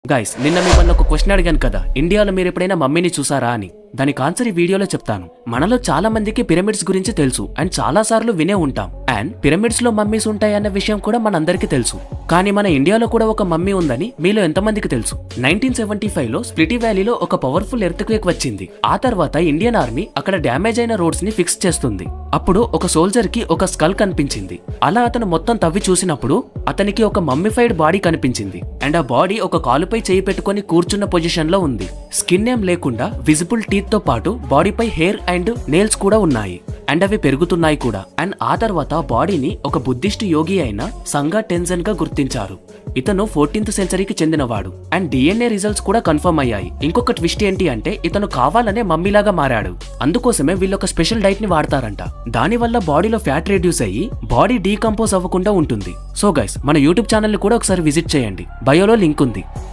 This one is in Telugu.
గైస్ నిన్న మిమ్మల్ని ఒక క్వశ్చన్ అడిగాను కదా, ఇండియాలో మీరు ఎప్పుడైనా మమ్మీని చూసారా అని. దానికి ఆన్సర్ ఈ వీడియోలో చెప్తాను. మనలో చాలా మందికి పిరమిడ్స్ గురించి తెలుసు అండ్ చాలా సార్లు వినే ఉంటాం. అండ్ పిరమిడ్స్ లో మమ్మీస్ ఉంటాయన్న విషయం కూడా మనందరికీ తెలుసు. కానీ మన ఇండియాలో కూడా ఒక మమ్మీ ఉందని మీలో ఎంతమందికి తెలుసు? 1975 లో స్ప్లిటీ వ్యాలీలో ఒక పవర్ఫుల్ ఎర్త్క్వేక్ వచ్చింది. ఆ తర్వాత ఇండియన్ ఆర్మీ అక్కడ డ్యామేజ్ అయిన రోడ్స్ ని ఫిక్స్ చేస్తుంది. అప్పుడు ఒక సోల్జర్ కి ఒక స్కల్ కనిపించింది. అలా అతను మొత్తం తవ్వి చూసినప్పుడు అతనికి ఒక మమ్మిఫైడ్ బాడీ కనిపించింది. అండ్ ఆ బాడీ ఒక కాలుపై చేయి పెట్టుకుని కూర్చున్న పొజిషన్ లో ఉంది. స్కిన్ ఏం లేకుండా విజిబుల్ టీత్ తో పాటు బాడీపై హెయిర్ అండ్ నెయిల్స్ కూడా ఉన్నాయి. అండ్ అవి పెరుగుతున్నాయి కూడా. అండ్ ఆ తర్వాత బాడీని ఒక బుద్ధిస్ట్ యోగి అయిన సంగా టెన్జన్ గా గుర్తించారు. ఇతను 14th సెంచరీకి చెందినవాడు. అండ్ డిఎన్ఏ రిజల్ట్స్ కూడా కన్ఫర్మ్ అయ్యాయి. ఇంకొక ట్విస్ట్ ఏంటి అంటే ఇతను కావాలనే మమ్మీలాగా మారాడు. అందుకోసమే వీళ్ళొక స్పెషల్ డైట్ ని వాడతారంట. దాని వల్ల బాడీలో ఫ్యాట్ రెడ్యూస్ అయ్యి బాడీ డీకంపోజ్ అవ్వకుండా ఉంటుంది. సో గైస్ మన యూట్యూబ్ ఛానల్ ని కూడా ఒకసారి విజిట్ చేయండి. బయోలో లింక్ ఉంది.